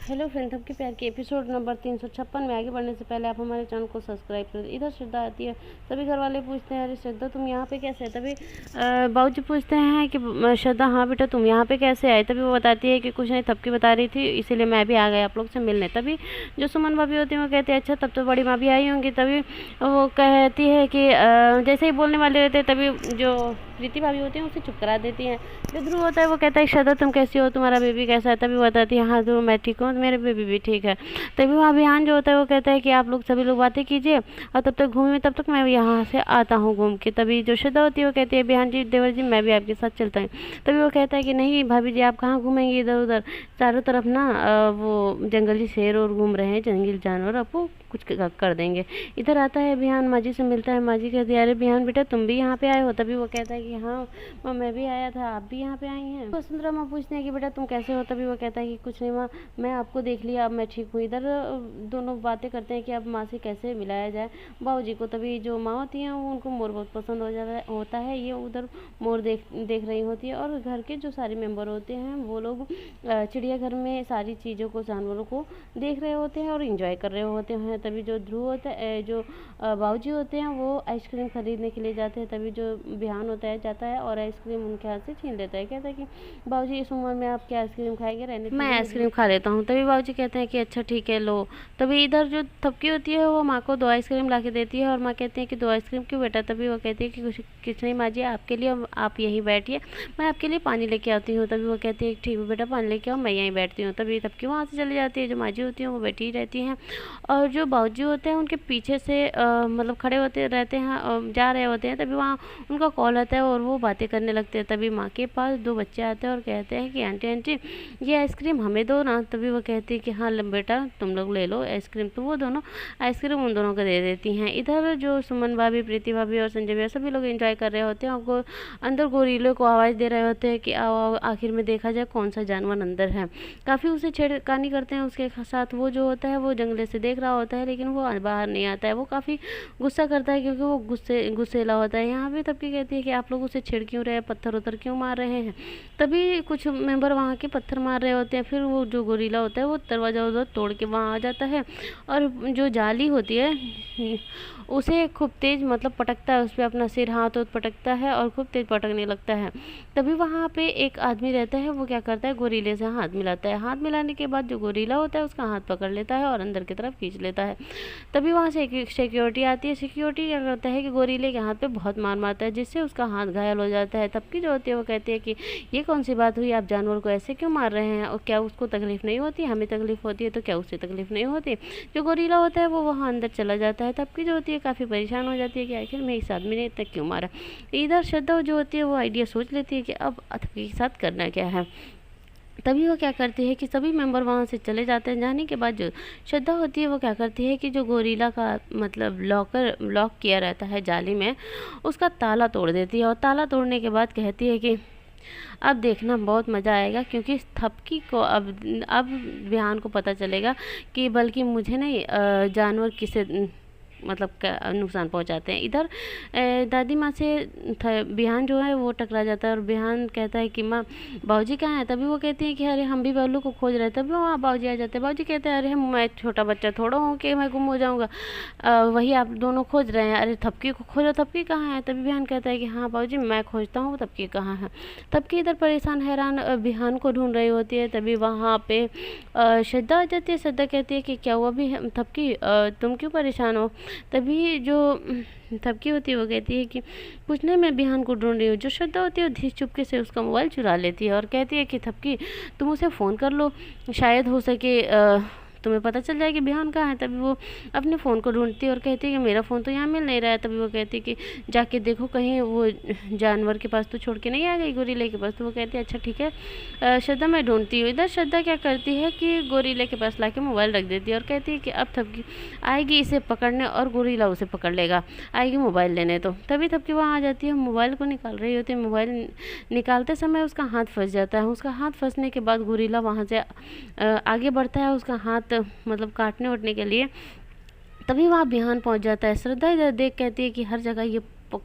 Hello friend, सबके प्यार के एपिसोड नंबर 356 में आगे बढ़ने से पहले आप हमारे चैनल को सब्सक्राइब कर दें। इधर श्रद्धा आती है, सभी घर वाले पूछते हैं अरे श्रद्धा तुम यहाँ पे कैसे है। तभी बाबूजी पूछते हैं कि श्रद्धा हाँ बेटा तुम यहाँ पे कैसे आए। तभी वो बताती है कि कुछ नहीं, थपकी बता रही थी इसीलिए मैं भी आ गया आप लोग से मिलने। तभी जो सुमन भाभी होती है वो कहती है अच्छा तब तो बड़ी माँ भी आई होंगी। तभी वो कहती है कि जैसे ही बोलने वाले रहते हैं तभी जो प्रीति भाभी होती हैं उसे चुप करा देती हैं। जो ध्रुव होता है वो कहता है श्रद्धा तुम कैसी हो, तुम्हारा बेबी कैसा है। तभी वो बताती है हाँ ध्रुव मैं ठीक हूँ, मेरे बेबी भी ठीक है। तभी वहाँ अभियान जो होता है वो कहता है कि आप लोग सभी लोग बातें कीजिए और तब तक घूमिए, तब तक मैं यहाँ से आता हूँ घूम के। तभी जो श्रद्धा होती है वो कहती है अभियान जी देवर जी मैं भी आपके साथ चलता हूँ। तभी वो कहता है कि नहीं भाभी जी आप कहाँ घूमेंगे, इधर उधर चारों तरफ ना वो जंगली शेर और घूम रहे हैं, जंगली जानवर, आपको कुछ कर देंगे। इधर आता है अभियान, माँ जी से मिलता है। माँ जी कहती है अरे अभियान बेटा तुम भी यहाँ पे आए हो। तभी वो कहता है कि हाँ माँ मैं भी आया था, आप भी यहाँ पे आई हैं। वसुंधरा माँ पूछते हैं कि बेटा तुम कैसे हो। तभी वो कहता है कि कुछ नहीं माँ मैं आपको देख लिया अब मैं ठीक हूँ। इधर दोनों बातें करते हैं कि अब माँ से कैसे मिलाया जाए बाबूजी को। तभी जो माँ होती हैं वो उनको मोर बहुत पसंद हो जाता होता है, ये उधर मोर देख रही होती है और घर के जो सारे मेंबर होते हैं वो लोग चिड़ियाघर में सारी चीज़ों को जानवरों को देख रहे होते हैं और इंजॉय कर रहे होते हैं। तभी जो ध्रुव होता है जो बाबूजी होते हैं वो आइसक्रीम खरीदने के लिए जाते हैं। तभी जो बिहान होता है जाता है और आइसक्रीम उनके हाथ से छीन लेता है, कहता है कि बाबूजी इस उम्र में आप क्या आइसक्रीम खाएंगे, रहने मैं आइसक्रीम खा लेता हूँ। तभी बाबूजी कहते हैं कि अच्छा ठीक है लो। तभी इधर जो थपकी होती है वो माँ को 2 आइसक्रीम ला के देती है और माँ कहती है कि 2 आइसक्रीम क्यों बेटा। तभी वो कहती है कि कुछ नहीं माँ जी आपके लिए, आप यहीं बैठिए मैं आपके लिए पानी लेके आती हूँ। तभी वो कहती है ठीक है बेटा पानी लेके आओ मैं यहीं बैठती हूँ। तभी थपकी वहाँ से चली जाती है, जो माँ जी होती हैं वो बैठी ही रहती हैं और जो बाबूजी होते हैं उनके पीछे से मतलब खड़े होते रहते हैं, जा रहे होते हैं। तभी वहाँ उनका कॉल आता है और वो बातें करने लगते हैं। तभी माँ के पास 2 बच्चे आते हैं और कहते हैं कि आंटी आंटी ये आइसक्रीम हमें दो ना। तभी वो कहती है कि हाँ बेटा तुम लोग ले लो आइसक्रीम। तो वो दोनों आइसक्रीम उन दोनों को दे देती हैं। इधर जो सुमन भाभी, प्रीति भाभी और संजय भैया सभी लोग एंजॉय कर रहे होते हैं और अंदर गोरीले को आवाज़ दे रहे होते हैं कि आओ आओ आखिर में देखा जाए कौन सा जानवर अंदर है। काफ़ी उसे छेड़खानी करते हैं उसके साथ। वो जो होता है वो जंगले से देख रहा होता है लेकिन वो बाहर नहीं आता है। वो काफ़ी गुस्सा करता है क्योंकि वो गुस्सेला होता है। यहाँ पे तबकी कहती है कि आप लोग उसे छेड़ क्यों रहे हैं, पत्थर उतर क्यों मार रहे हैं। तभी कुछ मेंबर वहाँ के पत्थर मार रहे होते हैं। फिर वो जो गोरीला होता है वो दरवाज़ा उधर तोड़ के वहाँ आ जाता है और जो जाली होती है उसे खूब तेज़ मतलब पटकता है, उस पर अपना सिर हाथ पटकता है और खूब तेज़ पटकने लगता है। तभी वहाँ पे एक आदमी रहता है, वो क्या करता है गोरीले से हाथ मिलाता है। हाथ मिलाने के बाद जो गोरीला होता है उसका हाथ पकड़ लेता है और अंदर की तरफ खींच लेता है। तभी वहाँ से एक सिक्योरिटी आती है। सिक्योरिटी क्या करता है कि गोरीले के हाथ पे बहुत मार मारता है जिससे उसका हाथ घायल हो जाता है। तब की जो होती है वो कहती है कि ये कौन सी बात हुई, आप जानवर को ऐसे क्यों मार रहे हैं और क्या उसको तकलीफ़ नहीं होती, हमें तकलीफ़ होती है तो क्या उससे तकलीफ़ नहीं होती। जो गोरीला होता है वो वहाँ अंदर चला जाता है। तब की जो होती है काफ़ी परेशान हो जाती है कि आखिर मैं इस आदमी ने इतना क्यों मारा। इधर श्रद्धा जो होती है वो आइडिया सोच लेती है कि अब अतकी के साथ करना क्या है। तभी वो क्या करती है कि सभी मेंबर वहाँ से चले जाते हैं। जाने के बाद जो श्रद्धा होती है वो क्या करती है कि जो गोरीला का मतलब लॉक किया रहता है जाली में उसका ताला तोड़ देती है और ताला तोड़ने के बाद कहती है कि अब देखना बहुत मज़ा आएगा क्योंकि इस थपकी को अब बिहान को पता चलेगा कि बल्कि मुझे नहीं जानवर किसे मतलब नुकसान पहुंचाते हैं। इधर दादी माँ से बिहान जो है वो टकरा जाता है और बिहान कहता है कि माँ बाबूजी कहाँ है। तभी वो कहती है कि अरे हम भी बल्लू को खोज रहे हैं। तभी वहाँ बाबूजी आ जाते हैं। बाबूजी कहते हैं अरे मैं छोटा बच्चा थोड़ा हूँ कि मैं गुम हो जाऊँगा, वही आप दोनों खोज रहे हैं, अरे थपकी को खोजो, थपकी कहाँ है। तभी बिहान कहता है कि हाँ बाबूजी मैं खोजता हूँ थपकी कहाँ है। तबकी इधर परेशान हैरान बिहान को ढूंढ रही होती है। तभी वहाँ पे श्रद्धा आ जाती है। श्रद्धा कहती है कि क्या हुआ भी थपकी तुम क्यों परेशान हो। तभी जो थपकी होती है वो कहती है कि कुछ नहीं मैं बिहान को ढूंढ रही हूँ। जो श्रद्धा होती है धीरे चुपके से उसका मोबाइल चुरा लेती है और कहती है कि थपकी तुम उसे फ़ोन कर लो, शायद हो सके तुम्हें पता चल जाए कि बिहान कहाँ है। तभी वो अपने फ़ोन को ढूंढती है और कहती है कि मेरा फ़ोन तो यहाँ मिल नहीं रहा है। तभी वो कहती है कि जाके देखो कहीं वो जानवर के पास तो छोड़ के नहीं आ गई गोरीले के पास। तो वो कहती है अच्छा ठीक है श्रद्धा मैं ढूंढती हूँ। इधर श्रद्धा क्या करती है कि गोरीले के पास लाके मोबाइल रख देती है और कहती है कि अब थपकी आएगी इसे पकड़ने और गोरीला उसे पकड़ लेगा, आएगी मोबाइल लेने। तो तभी थपकी वहाँ आ जाती है, मोबाइल को निकाल रही होती है। मोबाइल निकालते समय उसका हाथ फंस जाता है। उसका हाथ फंसने के बाद गोरीला वहाँ से आगे बढ़ता है उसका हाथ मतलब काटने उठने के लिए। तभी वहाँ बिहान पहुँच जाता है। श्रद्धा इधर देख कहती है कि हर जगह ये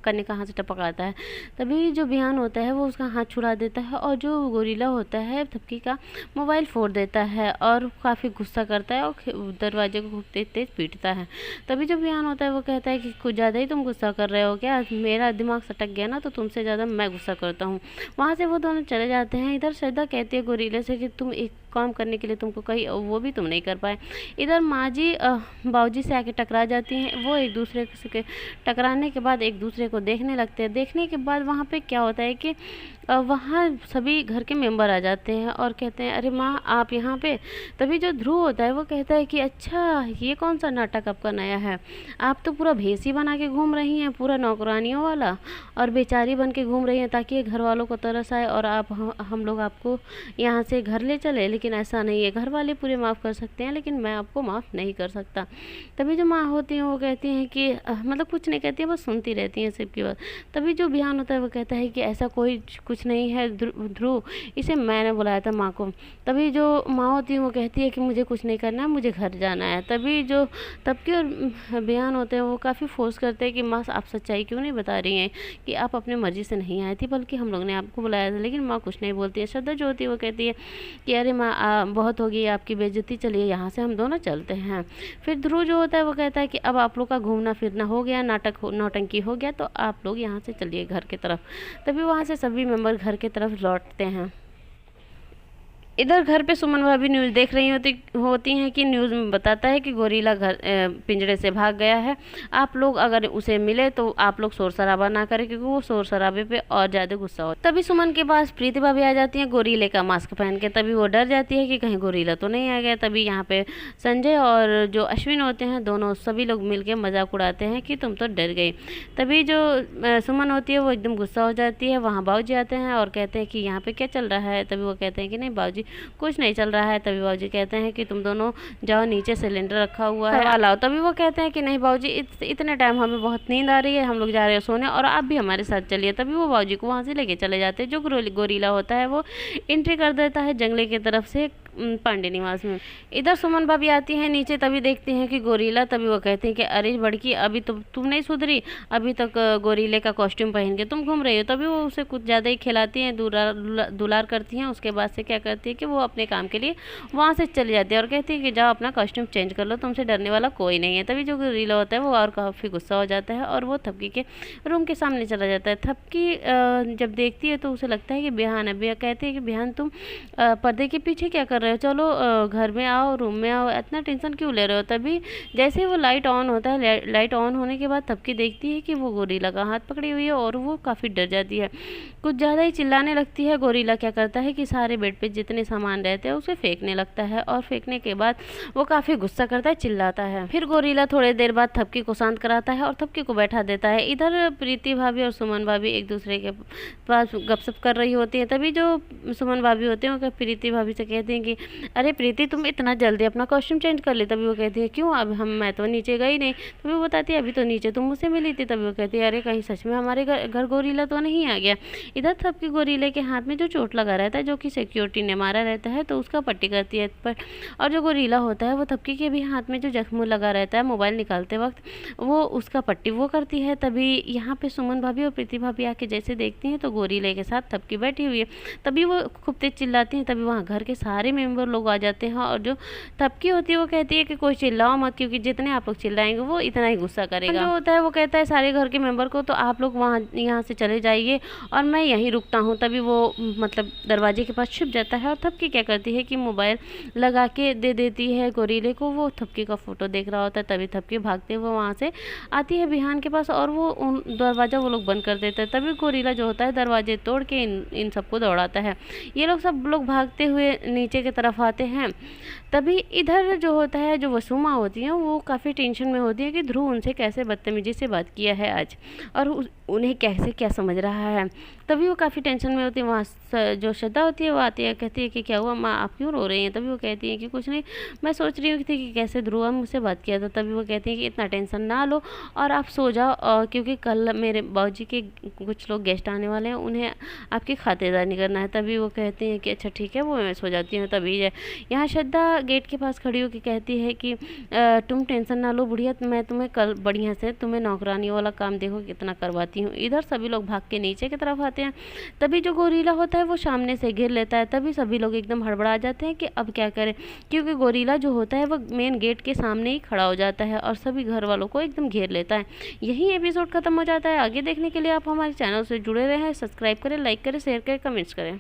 कन्ने का हाथ से टपक आता है। तभी जो बिहान होता है वो उसका हाथ छुड़ा देता है और जो गोरिल्ला होता है थपकी का मोबाइल फोड़ देता है और काफ़ी गुस्सा करता है और दरवाजे को खूब तेज तेज पीटता है। तभी जो बिहान होता है वो कहता है कि कुछ ज़्यादा ही तुम गुस्सा कर रहे हो क्या, मेरा दिमाग सटक गया ना तो तुमसे ज़्यादा मैं गुस्सा करता हूँ। वहाँ से वो दोनों चले जाते हैं। इधर श्रद्धा कहती है गोरिल्ले से कि तुम एक काम करने के लिए तुमको कही वो भी तुम नहीं कर पाए। इधर माँ जी बाबूजी से आके टकरा जाती हैं। वो एक दूसरे के टकराने के बाद एक दूसरे को देखने लगते हैं। देखने के बाद वहाँ पे क्या होता है कि वहाँ सभी घर के मेंबर आ जाते हैं और कहते हैं अरे माँ आप यहाँ पे। तभी जो ध्रुव होता है वो कहता है कि अच्छा ये कौन सा नाटक आपका नया है, आप तो पूरा भेष ही बना के घूम रही हैं, पूरा नौकरानियों वाला और बेचारी बन के घूम रही हैं ताकि घर वालों को तरस आए और आप हम लोग आपको यहाँ से घर ले चले। लेकिन ऐसा नहीं है, घर वाले पूरे माफ़ कर सकते हैं लेकिन मैं आपको माफ़ नहीं कर सकता। तभी जो माँ होती हैं वो कहती हैं कि मतलब कुछ नहीं कहती हैं, बस सुनती रहती हैं सबकी बात। तभी जो बिहान होता है वो कहता है कि ऐसा कोई कुछ नहीं है ध्रुव, इसे मैंने बुलाया था माँ को। तभी जो माँ होती है वो कहती है कि मुझे कुछ नहीं करना है, मुझे घर जाना है। तभी जो तबकी और बिहान होते हैं वो काफ़ी फोर्स करते हैं कि माँ आप सच्चाई क्यों नहीं बता रही हैं कि आप अपने मर्जी से नहीं आई थी बल्कि हम लोग ने आपको बुलाया था। लेकिन माँ कुछ नहीं बोलती है। श्रद्धा जो होती है वो कहती है कि अरे माँ बहुत हो गई आपकी बेइज्जती, चलिए यहाँ से हम दोनों चलते हैं। फिर ध्रुव जो होता है वो कहता है कि अब आप लोग का घूमना फिरना हो गया, नौटंकी हो गया, तो आप लोग यहाँ से चलिए घर की तरफ। तभी वहाँ से सभी मेंबर घर की तरफ लौटते हैं। इधर घर पे सुमन भाभी न्यूज़ देख रही होती हैं कि न्यूज़ में बताता है कि गोरिल्ला घर पिंजरे से भाग गया है। आप लोग अगर उसे मिले तो आप लोग शोर शराबा ना करें क्योंकि वो शोर शराबे पे और ज़्यादा गुस्सा हो। तभी सुमन के पास प्रीति भाभी आ जाती हैं गोरिल्ले का मास्क पहन के। तभी वो डर जाती है कि कहीं गोरिल्ला तो नहीं आ गया। तभी यहाँ पे संजय और जो अश्विन होते हैं दोनों सभी लोग मिल के मजाक उड़ाते हैं कि तुम तो डर गई। तभी जो सुमन होती है वो एकदम गुस्सा हो जाती है। वहाँ बाबूजी आते हैं और कहते हैं कि यहाँ पे क्या चल रहा है। तभी वो कहते हैं कि नहीं बाबूजी कुछ नहीं चल रहा है। तभी बाबूजी कहते हैं कि तुम दोनों जाओ नीचे सिलेंडर रखा हुआ है लाओ। तभी वो कहते हैं कि नहीं बाबूजी इतने टाइम हमें बहुत नींद आ रही है, हम लोग जा रहे हैं सोने और आप भी हमारे साथ चलिए। तभी वो बाबूजी को वहाँ से लेके चले जाते हैं। जो गोरिल्ला होता है वो एंट्री कर देता है जंगले की तरफ से पांडे निवास में। इधर सुमन भाभी आती हैं नीचे। तभी देखती हैं कि गोरिल्ला। तभी वो कहते हैं कि अरे बड़की अभी तो तुम नहीं सुधरी, अभी तक गोरिल्ले का कॉस्ट्यूम पहन के तुम घूम रही हो। तभी वो उसे कुछ ज़्यादा ही खिलाती हैं, दुलार करती हैं। उसके बाद से क्या करती है कि वो अपने काम के लिए वहाँ से चली जाती है और कहती है कि जाओ अपना कॉस्ट्यूम चेंज कर लो, तुमसे डरने वाला कोई नहीं है। तभी जो गोरिल्ला होता है वो और काफ़ी गुस्सा हो जाता है और वो थपकी के रूम के सामने चला जाता है। थपकी जब देखती है तो उसे लगता है कि बिहान है। बिहान कहती है कि बिहान तुम पर्दे के पीछे क्या कर रहे हो, चलो घर में आओ, रूम में आओ, इतना टेंशन क्यों ले रहे हो। तभी जैसे ही वो लाइट ऑन होता है, लाइट ऑन होने के बाद थपकी देखती है कि वो गोरिल्ला का हाथ पकड़ी हुई है और वो काफ़ी डर जाती है, कुछ ज़्यादा ही चिल्लाने लगती है। गोरिल्ला क्या करता है कि सारे बेड पे जितने सामान रहते हैं उसे फेंकने लगता है और फेंकने के बाद वो काफ़ी गुस्सा करता है, चिल्लाता है। फिर गोरिल्ला थोड़ी देर बाद थपकी को शांत कराता है और थपकी को बैठा देता है। इधर प्रीति भाभी और सुमन भाभी एक दूसरे के पास गपशप कर रही होती है। तभी जो सुमन भाभी होते हैं वो प्रीति भाभी से कहते हैं कि अरे प्रीति तुम इतना जल्दी अपना कॉस्ट्यूम चेंज कर ले। तभी वो कहती है क्यों, अब मैं तो नीचे गई नहीं। तभी वो बताती है अभी तो नीचे तुम मुझसे मिली थी। तभी वो कहती है अरे कहीं सच में हमारे घर गोरिल्ला तो नहीं आ गया। इधर थपकी गोरिल्ले के हाथ में जो चोट लगा रहता है, जो कि सिक्योरिटी ने मारा रहता है, तो उसका पट्टी करती है पर। और जो गोरिल्ला होता है वो थपकी के भी हाथ में जो जख्म लगा रहता है मोबाइल निकालते वक्त, वो उसका पट्टी वो करती है। तभी यहाँ पे सुमन भाभी और प्रीति भाभी आके जैसे देखती हैं तो गोरिल्ले के साथ थपकी बैठी हुई है। तभी वो खूब तेज चिल्लाती हैं। तभी वहाँ घर के सारे मेंबर लोग आ जाते हैं और जो थपकी होती है वो कहती है कि कोई चिल्लाओ मत क्योंकि जितने आप लोग चिल्लाएंगे वो इतना ही गुस्सा करेगा। जो होता है वो कहता है सारे घर के मेंबर को तो आप लोग वहाँ यहाँ से चले जाइए और मैं यहीं रुकता हूँ। तभी वो मतलब दरवाजे के पास छुप जाता है और थपकी क्या करती है कि मोबाइल लगा के दे देती है गोरिल्ले को। वो थपकी का फोटो देख रहा होता है। तभी थपकी भागते हुए वहाँ से आती है बिहान के पास और वो दरवाज़ा वो लोग बंद कर देते हैं। तभी गोरिल्ला जो होता है दरवाजे तोड़ के इन सबको दौड़ाता है। ये लोग सब लोग भागते हुए नीचे की तरफ आते हैं। तभी इधर जो होता है जो वसुमा होती हैं वो काफ़ी टेंशन में होती है कि ध्रुव उनसे कैसे बदतमीजी से बात किया है आज, और उन्हें कैसे क्या समझ रहा है। तभी वो काफ़ी टेंशन में होती है। वहाँ जो श्रद्धा होती है वो आती है, कहती है कि क्या हुआ माँ, आप क्यों रो रही हैं। तभी वो कहती है कि कुछ नहीं, मैं सोच रही हूँ थी कि कैसे ध्रुव मुझसे बात किया था। तभी वो कहती है कि इतना टेंशन ना लो और आप सो जाओ, क्योंकि कल मेरे बाबूजी के कुछ लोग गेस्ट आने वाले हैं, उन्हें आपकी खातिरदारी करना है। तभी वो कहती हैं कि अच्छा ठीक है, वो मैं सो जाती हूँ। तभी यहाँ श्रद्धा गेट के पास खड़ी होकर कहती है कि तुम टेंशन ना लो बुढ़िया, मैं तुम्हें कल बढ़िया से तुम्हें नौकरानी वाला काम देखो कितना करवाती हूँ। इधर सभी लोग भाग के नीचे की तरफ आते हैं। तभी जो गोरीला होता है वो सामने से घेर लेता है। तभी सभी लोग एकदम हड़बड़ा जाते हैं कि अब क्या करें, क्योंकि गोरीला जो होता है वो मेन गेट के सामने ही खड़ा हो जाता है और सभी घर वालों को एकदम घेर लेता है। यही एपिसोड खत्म हो जाता है। आगे देखने के लिए आप हमारे चैनल से जुड़े रहें, सब्सक्राइब करें, लाइक करें, शेयर करें, कमेंट्स करें।